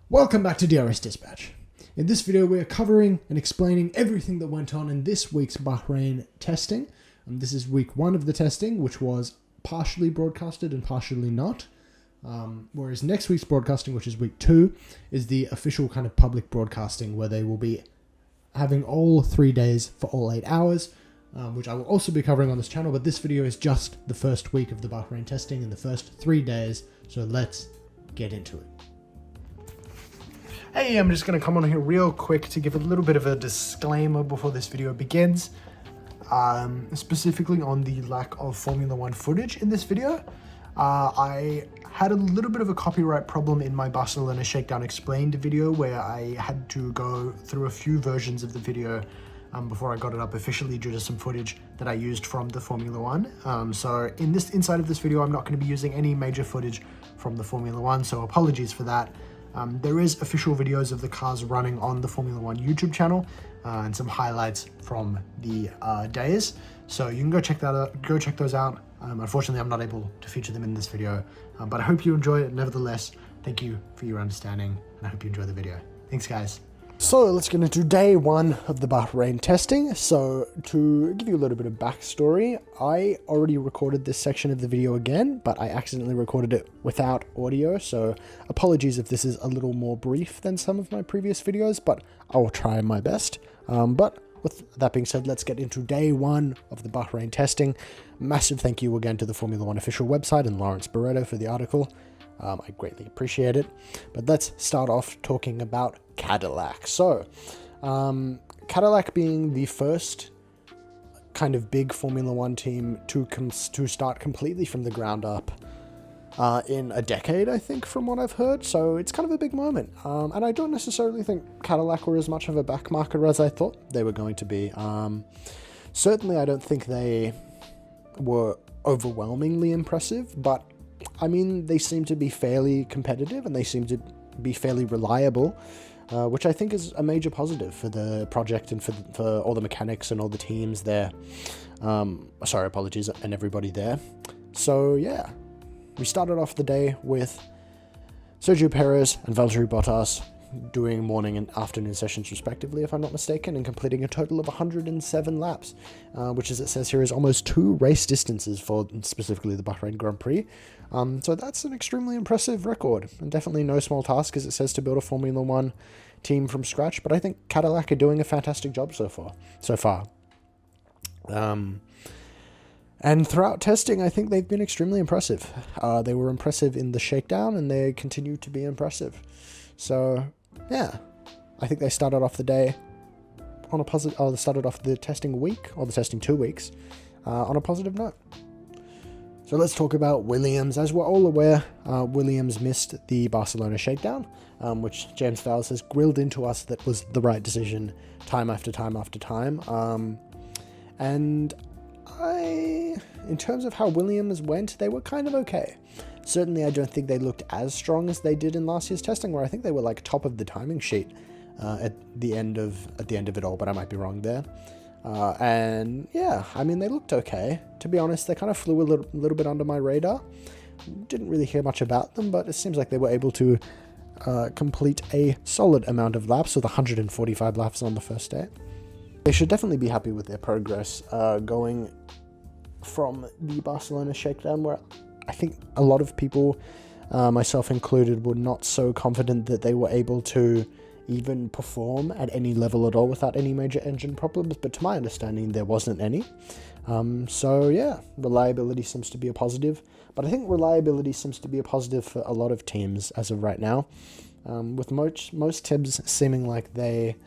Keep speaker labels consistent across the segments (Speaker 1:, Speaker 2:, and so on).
Speaker 1: Welcome back to DRS Dispatch. In this video we are covering and explaining everything that went on in this week's Bahrain testing. This is week 1 of the testing, which was partially broadcasted and partially not. Whereas next week's broadcasting, which is week 2, is the official kind of public broadcasting where they will be having all 3 days for all 8 hours, which I will also be covering on this channel, but this video is just the first week of the Bahrain testing and the first 3 days, so let's get into it. Hey, I'm just going to come on here real quick to give a little bit of a disclaimer before this video begins, specifically on the lack of Formula 1 footage in this video. I had a little bit of a copyright problem in my Barcelona Shakedown Explained video where I had to go through a few versions of the video before I got it up officially due to some footage that I used from the Formula 1. So inside of this video, I'm not going to be using any major footage from the Formula 1, so apologies for that. There is official videos of the cars running on the Formula 1 YouTube channel and some highlights from the days, so you can go check that out. Go check those out. Unfortunately, I'm not able to feature them in this video, but I hope you enjoy it nevertheless. Thank you for your understanding, and I hope you enjoy the video. Thanks, guys. So let's get into day 1 of the Bahrain testing. So to give you a little bit of backstory, I already recorded this section of the video again, but I accidentally recorded it without audio, so apologies if this is a little more brief than some of my previous videos, but I will try my best. But with that being said, let's get into day 1 of the Bahrain testing. Massive thank you again to the Formula 1 official website and Lawrence Barreto for the article. I greatly appreciate it. But let's start off talking about Cadillac. So, Cadillac being the first kind of big Formula 1 team to start completely from the ground up in a decade, I think, from what I've heard. So it's kind of a big moment. And I don't necessarily think Cadillac were as much of a backmarker as I thought they were going to be. Certainly, I don't think they were overwhelmingly impressive, but I mean, they seem to be fairly competitive and they seem to be fairly reliable, which I think is a major positive for the project and for all the mechanics and all the teams there. Sorry, apologies, and everybody there. So yeah, we started off the day with Sergio Perez and Valtteri Bottas doing morning and afternoon sessions respectively, if I'm not mistaken, and completing a total of 107 laps, which, as it says here, is almost 2 race distances for specifically the Bahrain Grand Prix. So that's an extremely impressive record, and definitely no small task, as it says, to build a Formula 1 team from scratch, but I think Cadillac are doing a fantastic job so far. And throughout testing, I think they've been extremely impressive. They were impressive in the shakedown, and they continue to be impressive. So, yeah, I think they started off the day on a positive, they started off the testing week, or the testing 2 weeks, on a positive note. So let's talk about Williams. As we're all aware, Williams missed the Barcelona shakedown, which James Vowles has grilled into us that was the right decision time after time after time. And in terms of how Williams went, they were kind of okay. Certainly, I don't think they looked as strong as they did in last year's testing, where I think they were like top of the timing sheet at the end of it all, but I might be wrong there. And yeah, I mean, they looked okay. To be honest, they kind of flew a little bit under my radar. Didn't really hear much about them, but it seems like they were able to complete a solid amount of laps, with 145 laps on the first day. They should definitely be happy with their progress going from the Barcelona shakedown, where I think a lot of people, myself included, were not so confident that they were able to even perform at any level at all without any major engine problems, but to my understanding there wasn't any. So yeah, reliability seems to be a positive, but I think reliability seems to be a positive for a lot of teams as of right now, with most teams seeming like they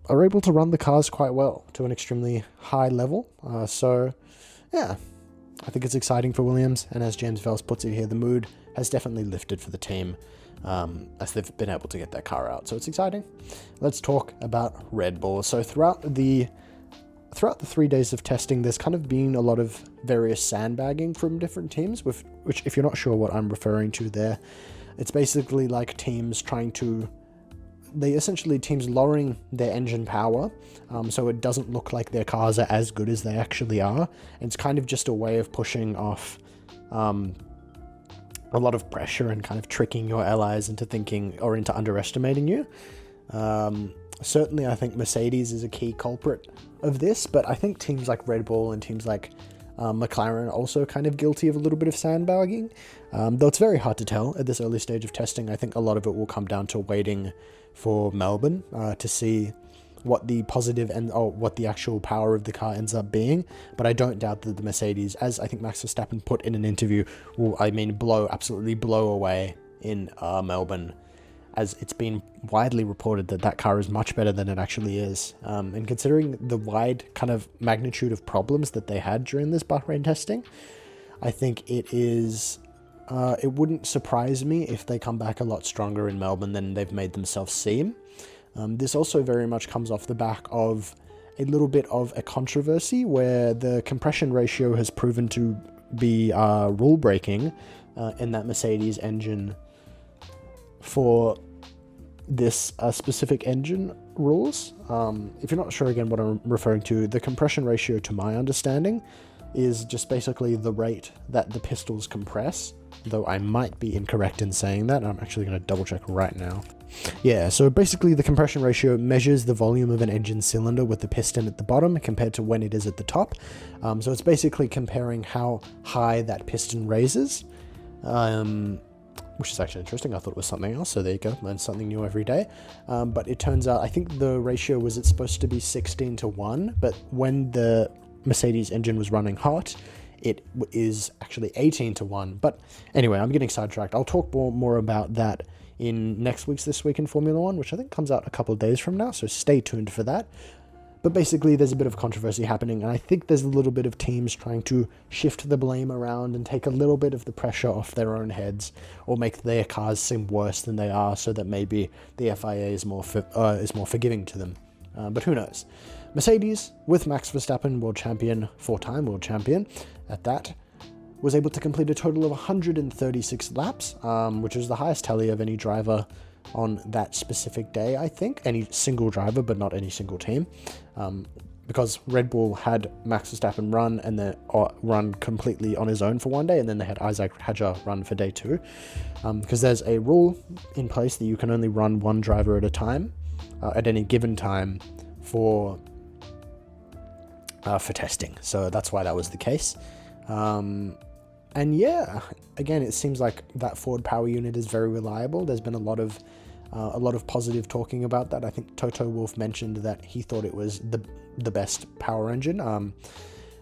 Speaker 1: are able to run the cars quite well to an extremely high level. So yeah, I think it's exciting for Williams, and as James Vowles puts it here, the mood has definitely lifted for the team as they've been able to get their car out. So it's exciting. Let's talk about Red Bull. So throughout the 3 days of testing, there's kind of been a lot of various sandbagging from different teams, which, if you're not sure what I'm referring to there, it's basically like teams teams lowering their engine power, so it doesn't look like their cars are as good as they actually are. It's kind of just a way of pushing off a lot of pressure and kind of tricking your allies into thinking or into underestimating you. Certainly, I think Mercedes is a key culprit of this, but I think teams like Red Bull and teams like McLaren are also kind of guilty of a little bit of sandbagging, though it's very hard to tell at this early stage of testing. I think a lot of it will come down to waiting for Melbourne to see what the positive and what the actual power of the car ends up being. But I don't doubt that the Mercedes, as I think Max Verstappen put in an interview, will, absolutely blow away in Melbourne, as it's been widely reported that that car is much better than it actually is. And considering the wide kind of magnitude of problems that they had during this Bahrain testing, I think it wouldn't surprise me if they come back a lot stronger in Melbourne than they've made themselves seem. This also very much comes off the back of a little bit of a controversy where the compression ratio has proven to be rule breaking in that Mercedes engine for this specific engine rules. If you're not sure again what I'm referring to, the compression ratio, to my understanding, is just basically the rate that the pistons compress, though I might be incorrect in saying that. I'm actually going to double check right now. Yeah, so basically the compression ratio measures the volume of an engine cylinder with the piston at the bottom compared to when it is at the top. So it's basically comparing how high that piston raises, which is actually interesting. I thought it was something else, so there you go, learn something new every day. But it turns out, I think the ratio was it's supposed to be 16:1, but when the Mercedes engine was running hot, it is actually 18:1. But anyway, I'm getting sidetracked. I'll talk more about that in next week's This Week in Formula One, which I think comes out a couple of days from now, so stay tuned for that. But basically, there's a bit of controversy happening, and I think there's a little bit of teams trying to shift the blame around and take a little bit of the pressure off their own heads, or make their cars seem worse than they are, so that maybe the FIA is more forgiving to them. But who knows? Mercedes, with Max Verstappen, world champion, 4-time world champion, at that, was able to complete a total of 136 laps, which is the highest tally of any driver on that specific day, I think. Any single driver, but not any single team. Because Red Bull had Max Verstappen run and then run completely on his own for one day, and then they had Isaac Hadjar run for day 2. Because there's a rule in place that you can only run one driver at a time, at any given time, for testing. So that's why that was the case. And yeah, again, it seems like that Ford power unit is very reliable. There's been a lot of positive talking about that. I think Toto Wolff mentioned that he thought it was the best power engine.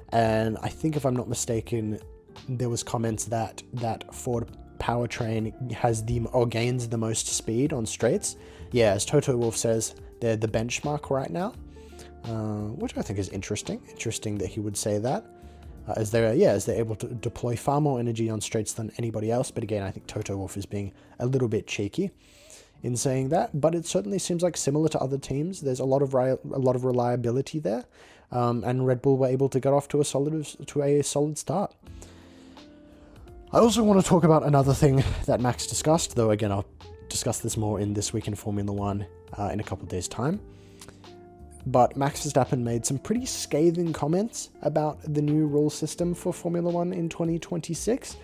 Speaker 1: And I think, if I'm not mistaken, there was comments that Ford powertrain gains the most speed on straights. Yeah, as Toto Wolff says, they're the benchmark right now, which I think is interesting. Interesting that he would say that. As they're able to deploy far more energy on straights than anybody else. But again, I think Toto Wolff is being a little bit cheeky in saying that. But it certainly seems like, similar to other teams, there's a lot of reliability there, and Red Bull were able to get off to a solid start. I also want to talk about another thing that Max discussed, though again I'll discuss this more in This Week in Formula One in a couple of days' time. But Max Verstappen made some pretty scathing comments about the new rule system for Formula One in 2026,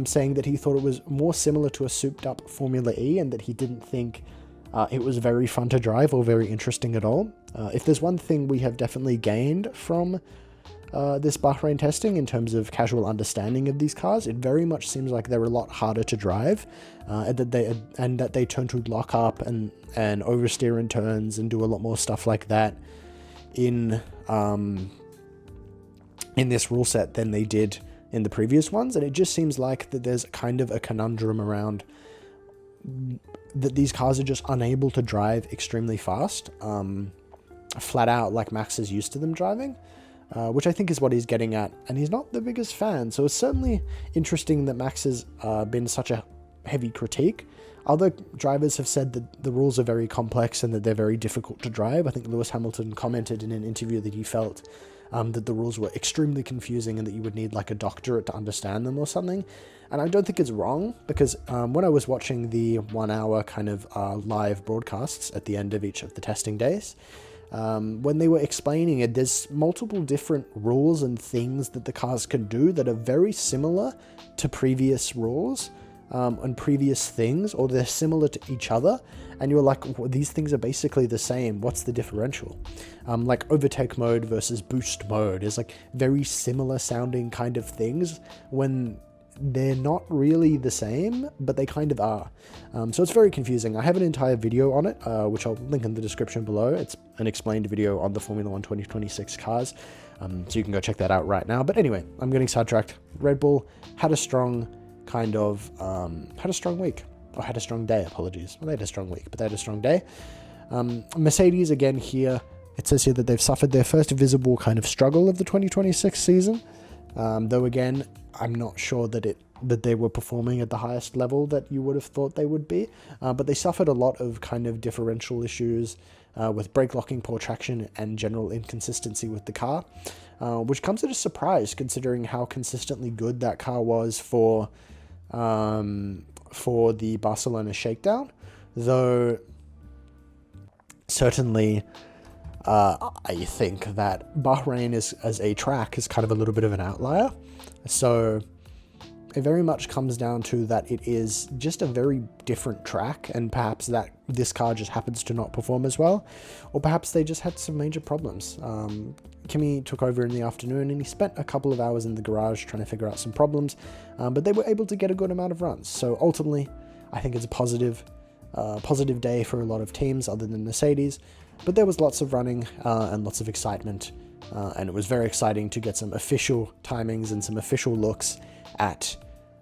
Speaker 1: saying that he thought it was more similar to a souped-up Formula E, and that he didn't think it was very fun to drive or very interesting at all. If there's one thing we have definitely gained from this Bahrain testing in terms of casual understanding of these cars, it very much seems like they're a lot harder to drive, and that they turn to lock up and oversteer in turns and do a lot more stuff like that in this rule set than they did in the previous ones. And it just seems like that there's kind of a conundrum around that these cars are just unable to drive extremely fast, flat out, like Max is used to them driving. Which I think is what he's getting at, and he's not the biggest fan, so it's certainly interesting that Max has been such a heavy critique. Other drivers have said that the rules are very complex and that they're very difficult to drive. I think Lewis Hamilton commented in an interview that he felt that the rules were extremely confusing and that you would need like a doctorate to understand them or something. And I don't think it's wrong, because when I was watching the 1 hour kind of live broadcasts at the end of each of the testing days, when they were explaining it, there's multiple different rules and things that the cars can do that are very similar to previous rules. on previous things, or they're similar to each other, and you're like, well, these things are basically the same, what's the differential? Like overtake mode versus boost mode is like very similar sounding kind of things when they're not really the same, but they kind of are. So it's very confusing. I have an entire video on it, which I'll link in the description below. It's an explained video on the Formula 1 2026 cars, so you can go check that out right now. But anyway, I'm getting sidetracked. Red Bull had a strong kind of, had a strong week, or had a strong day, apologies. Well, they had a strong week, but they had a strong day. Mercedes, again here, it says here that they've suffered their first visible kind of struggle of the 2026 season. Though again, I'm not sure that they were performing at the highest level that you would have thought they would be, but they suffered a lot of kind of differential issues with brake locking, poor traction, and general inconsistency with the car, which comes as a surprise considering how consistently good that car was for the Barcelona shakedown. Though certainly I think that Bahrain as a track is kind of a little bit of an outlier. So it very much comes down to that it is just a very different track, and perhaps that this car just happens to not perform as well, or perhaps they just had some major problems. Kimi took over in the afternoon and he spent a couple of hours in the garage trying to figure out some problems, but they were able to get a good amount of runs. So ultimately, I think it's a positive day for a lot of teams other than Mercedes, but there was lots of running and lots of excitement, and it was very exciting to get some official timings and some official looks at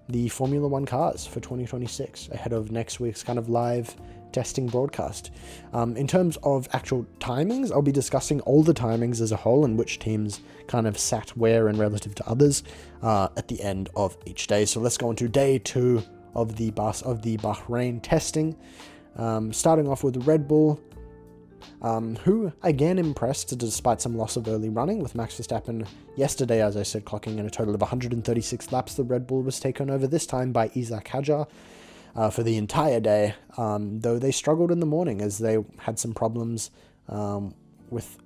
Speaker 1: the Formula 1 cars for 2026 ahead of next week's kind of live testing broadcast. In terms of actual timings, I'll be discussing all the timings as a whole and which teams kind of sat where and relative to others at the end of each day. So let's go on to day 2 of the Bahrain testing. Starting off with Red Bull, who again impressed despite some loss of early running, with Max Verstappen yesterday, as I said, clocking in a total of 136 laps. The Red Bull was taken over this time by Isaac Hadjar for the entire day, though they struggled in the morning as they had some problems with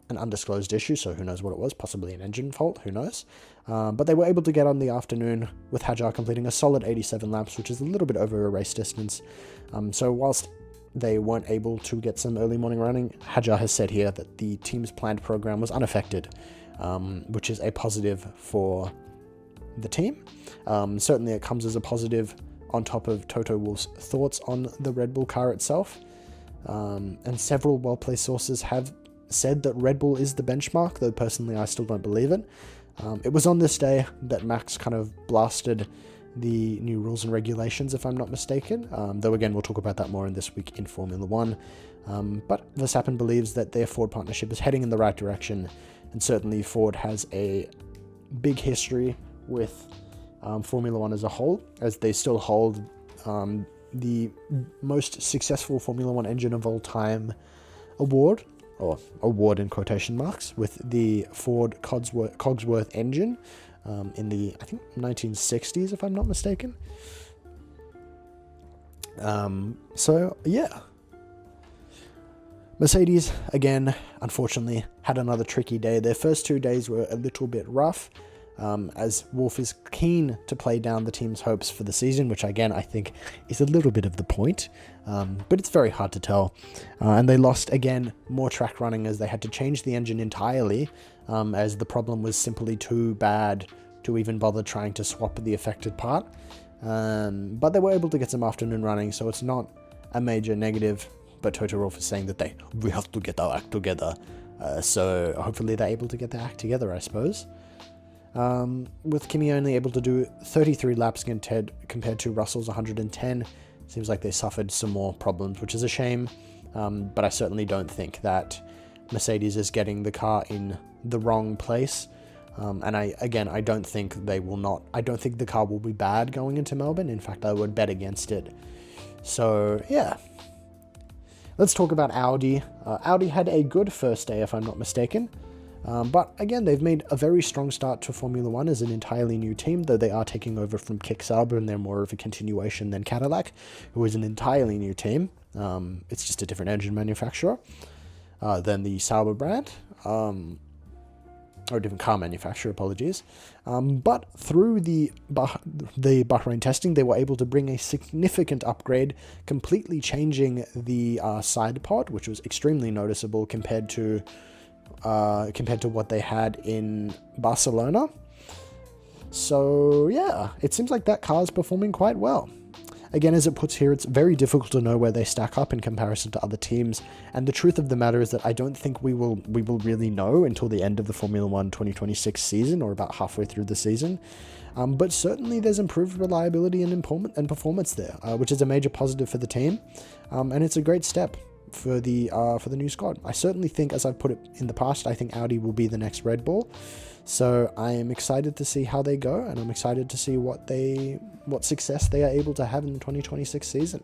Speaker 1: an undisclosed issue, so who knows what it was, possibly an engine fault, who knows. But they were able to get on the afternoon with Hadjar completing a solid 87 laps, which is a little bit over a race distance. So whilst they weren't able to get some early morning running, Hadjar has said here that the team's planned program was unaffected, which is a positive for the team. Certainly it comes as a positive on top of Toto Wolff's thoughts on the Red Bull car itself. And several well-placed sources have said that Red Bull is the benchmark, though personally I still don't believe it. It was on this day that Max kind of blasted the new rules and regulations, if I'm not mistaken, though again we'll talk about that more in this week in Formula 1. But Verstappen believes that their Ford partnership is heading in the right direction, and certainly Ford has a big history with Formula 1 as a whole, as they still hold the most successful Formula 1 engine of all time award, or award in quotation marks, with the Ford Cogsworth engine in the, I think, 1960s, if I'm not mistaken. So, yeah. Mercedes, again, unfortunately, had another tricky day. Their first 2 days were a little bit rough, as Wolff is keen to play down the team's hopes for the season, which again I think is a little bit of the point, but it's very hard to tell. And they lost again more track running as they had to change the engine entirely, as the problem was simply too bad to even bother trying to swap the affected part. But they were able to get some afternoon running, so it's not a major negative. But Toto Wolff is saying that we have to get our act together, so hopefully they're able to get their act together, I suppose. With Kimi only able to do 33 laps compared to Russell's 110, seems like they suffered some more problems, which is a shame, but I certainly don't think that Mercedes is getting the car in the wrong place, and I don't think I don't think the car will be bad going into Melbourne. In fact, I would bet against it. So yeah, let's talk about Audi. Audi had a good first day, if I'm not mistaken. But again, they've made a very strong start to Formula 1 as an entirely new team, though they are taking over from Kick Sauber, and they're more of a continuation than Cadillac, who is an entirely new team. It's just a different engine manufacturer than the Sauber brand. or a different car manufacturer, apologies. But through the Bahrain testing, they were able to bring a significant upgrade, completely changing the side pod, which was extremely noticeable compared to what they had in Barcelona. So yeah, it seems like that car is performing quite well. Again, as it puts here, it's very difficult to know where they stack up in comparison to other teams, and the truth of the matter is that I don't think we will really know until the end of the Formula 1 2026 season, or about halfway through the season. But certainly there's improved reliability and performance there, which is a major positive for the team, and it's a great step for the new squad. I certainly think, as I've put it in the past, I think Audi will be the next Red Bull. So I am excited to see how they go, and I'm excited to see what success they are able to have in the 2026 season.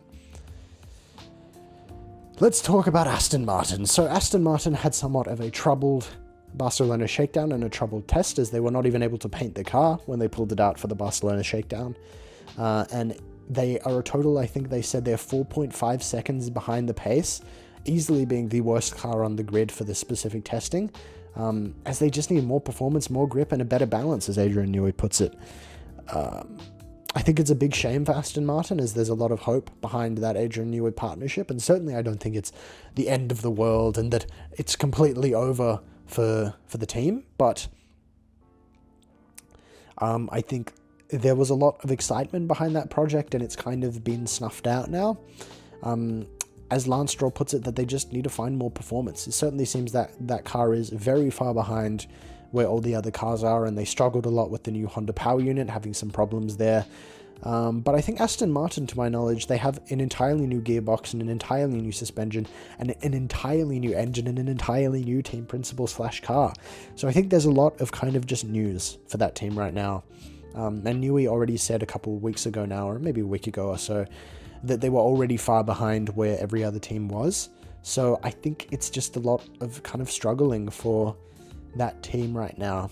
Speaker 1: Let's talk about Aston Martin. So Aston Martin had somewhat of a troubled Barcelona shakedown and a troubled test, as they were not even able to paint the car when they pulled it out for the Barcelona shakedown. And they are a total, I think they said they're 4.5 seconds behind the pace, easily being the worst car on the grid for this specific testing. As they just need more performance, more grip, and a better balance, as Adrian Newey puts it. I think it's a big shame for Aston Martin, as there's a lot of hope behind that Adrian Newey partnership, and certainly I don't think it's the end of the world and that it's completely over for the team, but I think there was a lot of excitement behind that project, and it's kind of been snuffed out now. As Lance Stroll puts it, that they just need to find more performance. It certainly seems that that car is very far behind where all the other cars are, and they struggled a lot with the new Honda power unit, having some problems there. But I think Aston Martin, to my knowledge, they have an entirely new gearbox and an entirely new suspension and an entirely new engine and an entirely new team principal / car. So I think there's a lot of kind of just news for that team right now. And Newey already said a couple of weeks ago now, or maybe a week ago or so, that they were already far behind where every other team was. So I think it's just a lot of kind of struggling for that team right now.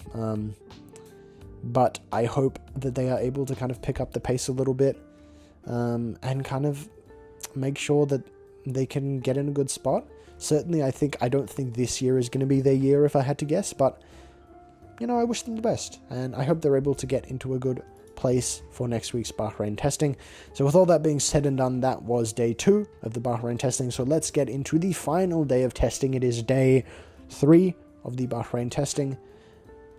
Speaker 1: But I hope that they are able to kind of pick up the pace a little bit, and kind of make sure that they can get in a good spot. Certainly, I don't think this year is going to be their year, if I had to guess, but you know, I wish them the best, and I hope they're able to get into a good place for next week's Bahrain testing. So with all that being said and done, that was day 2 of the Bahrain testing. So let's get into the final day of testing. It is day 3 of the Bahrain testing.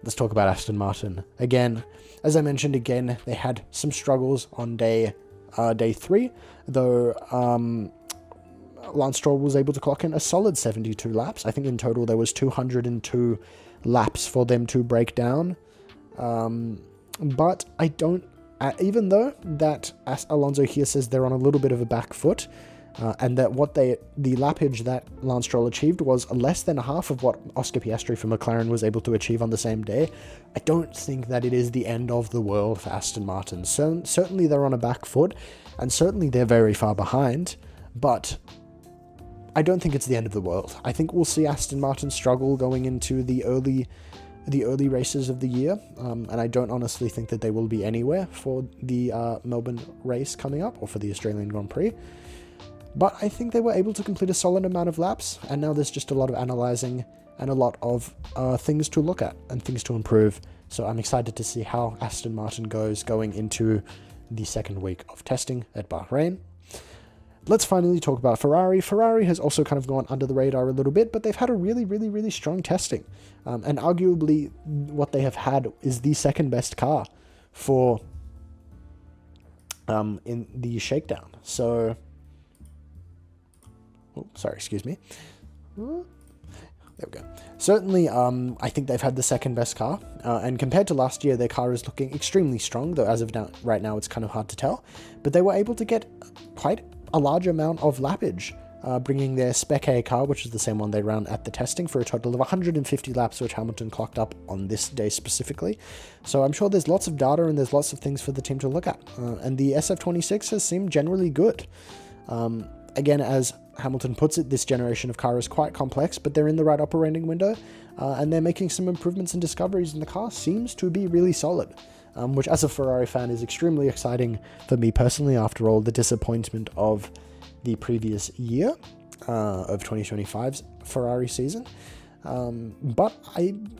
Speaker 1: Let's talk about Aston Martin. Again, as I mentioned, they had some struggles on day 3, though Lance Stroll was able to clock in a solid 72 laps. I think in total there was 202 laps for them to break down. But I don't, even though that Alonso here says they're on a little bit of a back foot, and that the lappage that Lance Stroll achieved was less than half of what Oscar Piastri from McLaren was able to achieve on the same day, I don't think that it is the end of the world for Aston Martin. So certainly they're on a back foot, and certainly they're very far behind, but I don't think it's the end of the world. I think we'll see Aston Martin struggle going into the early races of the year, and I don't honestly think that they will be anywhere for the Melbourne race coming up, or for the Australian Grand Prix. But I think they were able to complete a solid amount of laps, and now there's just a lot of analysing and a lot of things to look at and things to improve. So I'm excited to see how Aston Martin goes going into the second week of testing at Bahrain. Let's finally talk about Ferrari. Ferrari has also kind of gone under the radar a little bit, but they've had a really, really, really strong testing. And arguably what they have had is the second best car for in the shakedown. So, excuse me. There we go. Certainly, I think they've had the second best car. And compared to last year, their car is looking extremely strong, though as of now, right now, it's kind of hard to tell. But they were able to get quite a large amount of lappage, bringing their Spec A car, which is the same one they ran at the testing, for a total of 150 laps, which Hamilton clocked up on this day specifically. So I'm sure there's lots of data and there's lots of things for the team to look at. And the SF26 has seemed generally good. Again, as Hamilton puts it, this generation of car is quite complex, but they're in the right operating window, and they're making some improvements and discoveries, and the car seems to be really solid. Which as a Ferrari fan is extremely exciting for me personally, after all the disappointment of the previous year, of 2025's Ferrari season. But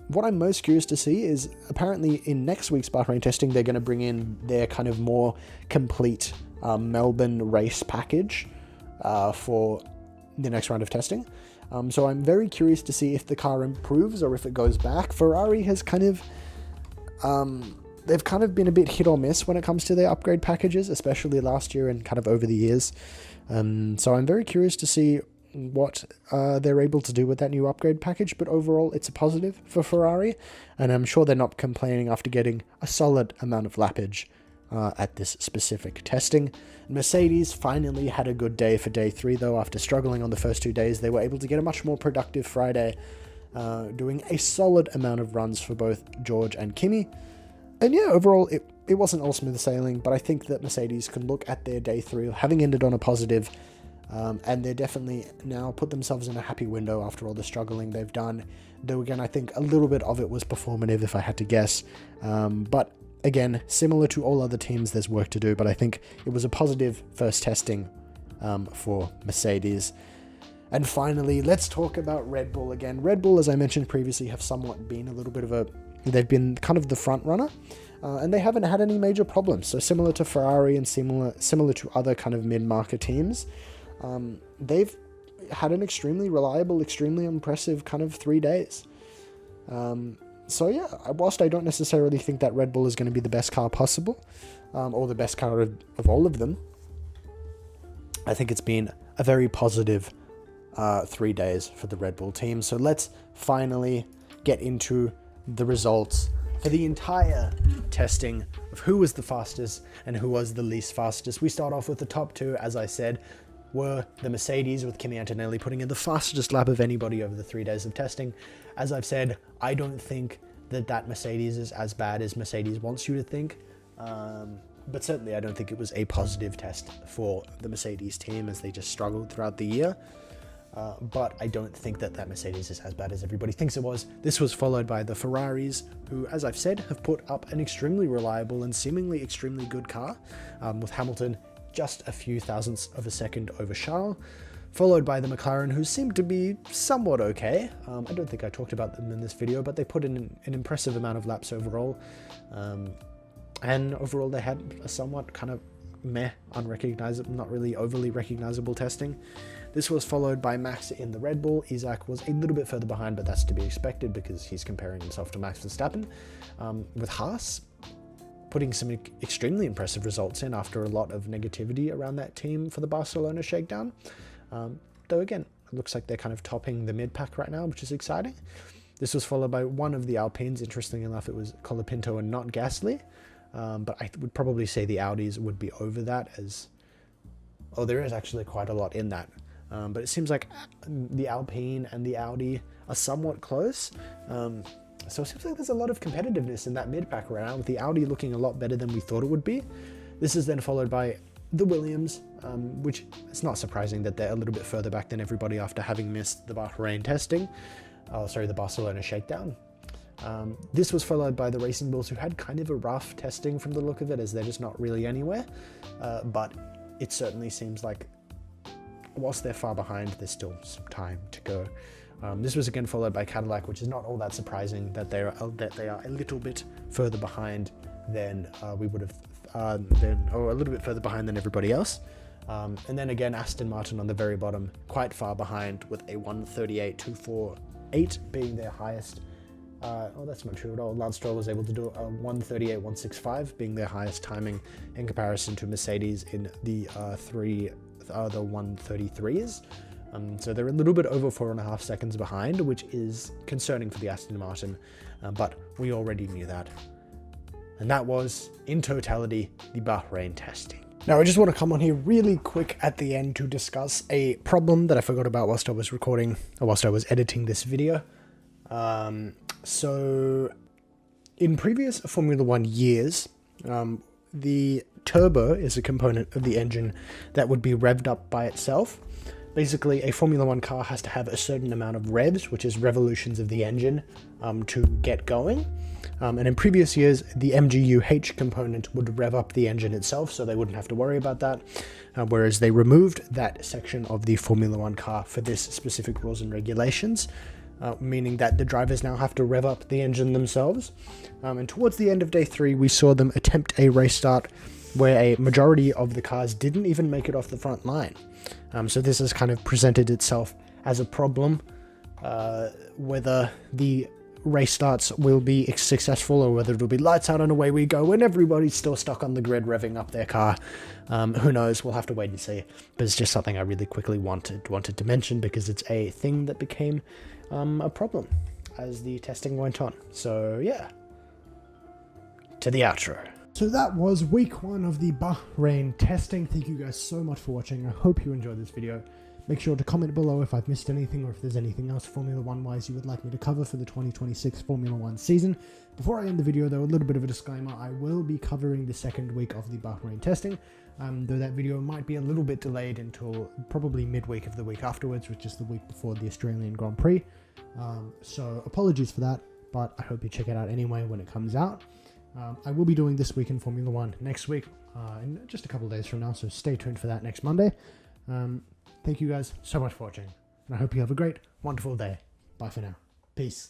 Speaker 1: what I'm most curious to see is apparently in next week's Bahrain testing, they're going to bring in their kind of more complete Melbourne race package for the next round of testing. So I'm very curious to see if the car improves or if it goes back. Ferrari has kind of, they've kind of been a bit hit or miss when it comes to their upgrade packages, especially last year and kind of over the years. So I'm very curious to see what they're able to do with that new upgrade package, but overall it's a positive for Ferrari, and I'm sure they're not complaining after getting a solid amount of lappage at this specific testing. Mercedes finally had a good day for day 3 though. After struggling on the first 2 days, they were able to get a much more productive Friday, doing a solid amount of runs for both George and Kimi. And yeah, overall it wasn't all smooth sailing, but I think that Mercedes can look at their day 3 having ended on a positive, and they're definitely now put themselves in a happy window after all the struggling they've done. Though again, I think a little bit of it was performative if I had to guess. But again, similar to all other teams, there's work to do, but I think it was a positive first testing for Mercedes. And finally, let's talk about Red Bull again. Red Bull, as I mentioned previously, have somewhat been a little bit of they've been kind of the front runner, and they haven't had any major problems. So similar to Ferrari and similar to other kind of mid-market teams, they've had an extremely reliable, extremely impressive kind of 3 days. So yeah, whilst I don't necessarily think that Red Bull is going to be the best car possible, or the best car of all of them, I think it's been a very positive 3 days for the Red Bull team. So let's finally get into the results for the entire testing of who was the fastest and who was the least fastest. We start off with the top 2, as I said, were the Mercedes, with Kimi Antonelli putting in the fastest lap of anybody over the 3 days of testing. As I've said, I don't think that Mercedes is as bad as Mercedes wants you to think, but certainly I don't think it was a positive test for the Mercedes team, as they just struggled throughout the year. But I don't think that Mercedes is as bad as everybody thinks it was. This was followed by the Ferraris, who, as I've said, have put up an extremely reliable and seemingly extremely good car, with Hamilton just a few thousandths of a second over Charles, followed by the McLaren, who seemed to be somewhat okay. I don't think I talked about them in this video, but they put in an impressive amount of laps overall. And overall they had a somewhat kind of meh, unrecognizable, not really overly recognizable testing. This was followed by Max in the Red Bull. Isaac was a little bit further behind, but that's to be expected because he's comparing himself to Max Verstappen. With Haas putting some extremely impressive results in after a lot of negativity around that team for the Barcelona shakedown. Though again, it looks like they're kind of topping the mid-pack right now, which is exciting. This was followed by one of the Alpines. Interestingly enough, it was Colapinto and not Gasly. But I would probably say the Audis would be over that, as... Oh, there is actually quite a lot in that. But it seems like the Alpine and the Audi are somewhat close. So it seems like there's a lot of competitiveness in that mid-pack right now, with the Audi looking a lot better than we thought it would be. This is then followed by the Williams, which it's not surprising that they're a little bit further back than everybody after having missed the Bahrain testing. The Barcelona shakedown. This was followed by the Racing Bulls, who had kind of a rough testing from the look of it, as they're just not really anywhere. But it certainly seems like, whilst they're far behind, there's still some time to go. This was again followed by Cadillac, which is not all that surprising that they are a little bit further behind than we would have, or a little bit further behind than everybody else. And then again, Aston Martin on the very bottom, quite far behind, with a 1:38.248 being their highest. That's not true at all. Lance Stroll was able to do a 1:38.165, being their highest timing in comparison to Mercedes in the 1:33s. So they're a little bit over 4.5 seconds behind, which is concerning for the Aston Martin, but we already knew that. And that was, in totality, the Bahrain testing. Now, I just want to come on here really quick at the end to discuss a problem that I forgot about whilst I was recording, or whilst I was editing this video. So, in previous Formula 1 years, the turbo is a component of the engine that would be revved up by itself. Basically, a Formula 1 car has to have a certain amount of revs, which is revolutions of the engine, to get going. And in previous years, the MGU-H component would rev up the engine itself, so they wouldn't have to worry about that. Whereas they removed that section of the Formula 1 car for this specific rules and regulations. meaning that the drivers now have to rev up the engine themselves. And towards the end of day 3, we saw them attempt a race start where a majority of the cars didn't even make it off the front line. So this has kind of presented itself as a problem. Whether the race starts will be successful or whether it'll be lights out and away we go when everybody's still stuck on the grid revving up their car. Who knows? We'll have to wait and see. But it's just something I really quickly wanted to mention because it's a thing that became a problem as the testing went on. So yeah, to the outro. So that was week 1 of the Bahrain testing. Thank you guys so much for watching. I hope you enjoyed this video. Make sure to comment below if I've missed anything or if there's anything else Formula 1 wise you would like me to cover for the 2026 Formula 1 season. Before I end the video though, a little bit of a disclaimer. I will be covering the second week of the Bahrain testing, though that video might be a little bit delayed until probably midweek of the week afterwards, which is the week before the Australian Grand Prix. So apologies for that, but I hope you check it out anyway when it comes out. I will be doing This Week in Formula 1 next week, in just a couple of days from now, so stay tuned for that next Monday. Thank you guys so much for watching, and I hope you have a great, wonderful day. Bye for now. Peace.